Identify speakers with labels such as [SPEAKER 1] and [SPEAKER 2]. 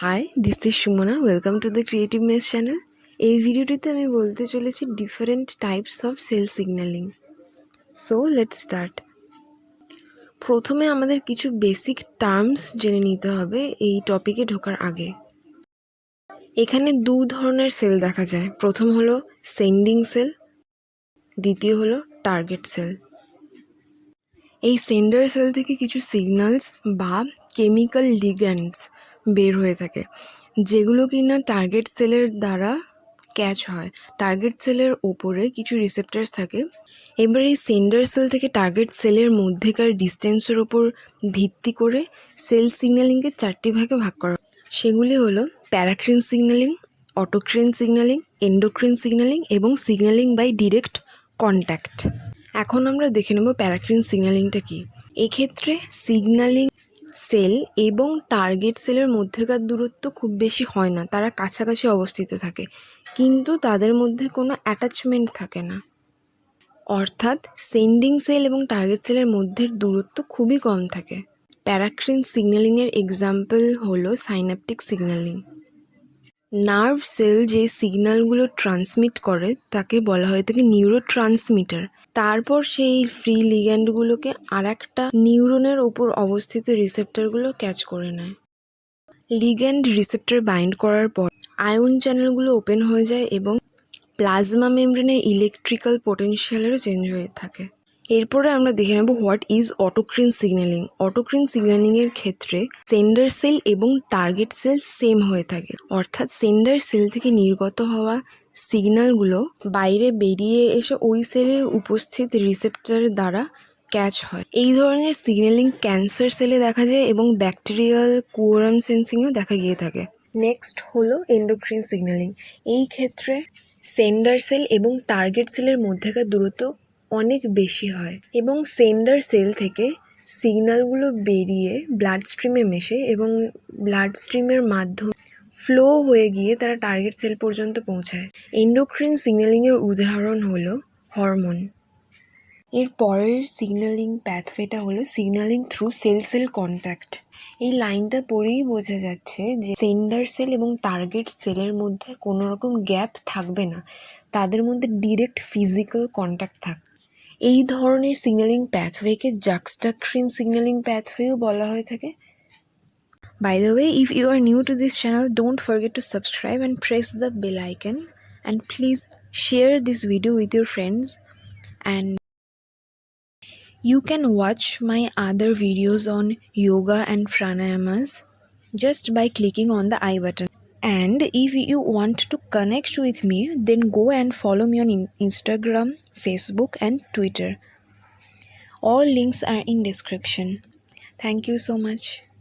[SPEAKER 1] High, this is Sumana. Welcome to the creative mess channel. এই ভিডিওটিতে আমি বলতে চলেছি different types of cell signalling. So let's start. প্রথমে আমাদের কিছু বেসিক টার্মস জেনে নিতে হবে এই টপিকে ঢোকার আগে। এখানে দু ধরনের সেল দেখা যায়। প্রথম হলো সেন্ডিং সেল, দ্বিতীয় হলো টার্গেট সেল। এই সেন্ডার সেল থেকে কিছু সিগন্যালস বা কেমিক্যাল লিগ্যান্ডস বের হয়ে থাকে, যেগুলো কিনা টার্গেট সেলের দ্বারা ক্যাচ হয়। টার্গেট সেলের ওপরে কিছু রিসেপ্টার্স থাকে। এবার এই সেন্ডার সেল থেকে টার্গেট সেলের মধ্যেকার ডিস্টেন্সের ওপর ভিত্তি করে সেল সিগন্যালিংকে চারটি ভাগে ভাগ করা। সেগুলি হলো প্যারাক্রিন সিগন্যালিং, অটোক্রিন সিগন্যালিং, এন্ডোক্রিন সিগন্যালিং এবং সিগন্যালিং বাই ডিরেক্ট কন্ট্যাক্ট। এখন আমরা দেখে নেব প্যারাক্রিন সিগন্যালিংটা কী। এক্ষেত্রে সিগন্যালিং সেল এবং টার্গেট সেলের মধ্যেকার দূরত্ব খুব বেশি হয় না, তারা কাছাকাছি অবস্থিত থাকে, কিন্তু তাদের মধ্যে কোনো অ্যাটাচমেন্ট থাকে না। অর্থাৎ সেন্ডিং সেল এবং টার্গেট সেলের মধ্যে দূরত্ব খুবই কম থাকে। প্যারাক্রিন সিগন্যালিংয়ের এক্সাম্পল হলো সাইন্যাপটিক সিগন্যালিং। নার্ভ সেল যে সিগন্যালগুলো ট্রান্সমিট করে তাকে বলা হয়ে থাকে নিউরো ট্রান্সমিটার। তারপর সেই ফ্রি লিগ্যান্ডগুলোকে আর একটা নিউরনের ওপর অবস্থিত রিসেপ্টরগুলো ক্যাচ করে নেয়। লিগ্যান্ড রিসেপ্টর বাইন্ড করার পর আয়ন চ্যানেলগুলো ওপেন হয়ে যায় এবং প্লাজমা মেমব্রেনের ইলেকট্রিক্যাল পোটেনশিয়ালেরও চেঞ্জ হয়ে থাকে। এরপরে আমরা দেখে নেব হোয়াট ইজ অটোক্রিন সিগন্যালিং। অটোক্রিন সিগন্যালিংয়ের ক্ষেত্রে সেন্ডার সেল এবং টার্গেট সেল সেম হয়ে থাকে, অর্থাৎ সেন্ডার সেল থেকে নির্গত হওয়া সিগন্যালগুলো বাইরে বেরিয়ে এসে ওই সেলে উপস্থিত রিসেপ্টর দ্বারা ক্যাচ হয়। এই ধরনের সিগন্যালিং ক্যান্সার সেলে দেখা যায় এবং ব্যাকটেরিয়াল কোয়ারাম সেন্সিংয়েও দেখা গিয়ে থাকে। নেক্সট হলো এন্ডোক্রিন সিগন্যালিং। এই ক্ষেত্রে সেন্ডার সেল এবং টার্গেট সেলের মধ্যেকার দূরত্ব অনেক বেশি হয় এবং সেন্ডার সেল থেকে সিগন্যালগুলো বেরিয়ে ব্লাড স্ট্রিমে মেশে এবং ব্লাড স্ট্রিমের মাধ্যমে ফ্লো হয়ে গিয়ে তারা টার্গেট সেল পর্যন্ত পৌঁছায়। এন্ডোক্রিন সিগন্যালিংয়ের উদাহরণ হলো হরমোন। এর পরের সিগন্যালিং প্যাথওয়েটা হলো signalling through cell cell contact. এই লাইনটা পড়েই বোঝা যাচ্ছে যে সেন্ডার সেল এবং টার্গেট সেলের মধ্যে কোনো রকম গ্যাপ থাকবে না, তাদের মধ্যে ডিরেক্ট ফিজিক্যাল কন্ট্যাক্ট থাকবে। এই ধরনের সিগন্যালিং প্যাথওয়েকে জাক্সটাক্রিন সিগন্যালিং প্যাথওয়েও বলা হয়ে থাকে। By the way, if you are new to this channel, don't forget to subscribe and press the bell icon, and please share this video with your friends, and you can watch my other videos on yoga and pranayamas just by clicking on the I button. And if you want to connect with me, then go and follow me on Instagram, Facebook and Twitter. All links are in description. Thank you so much.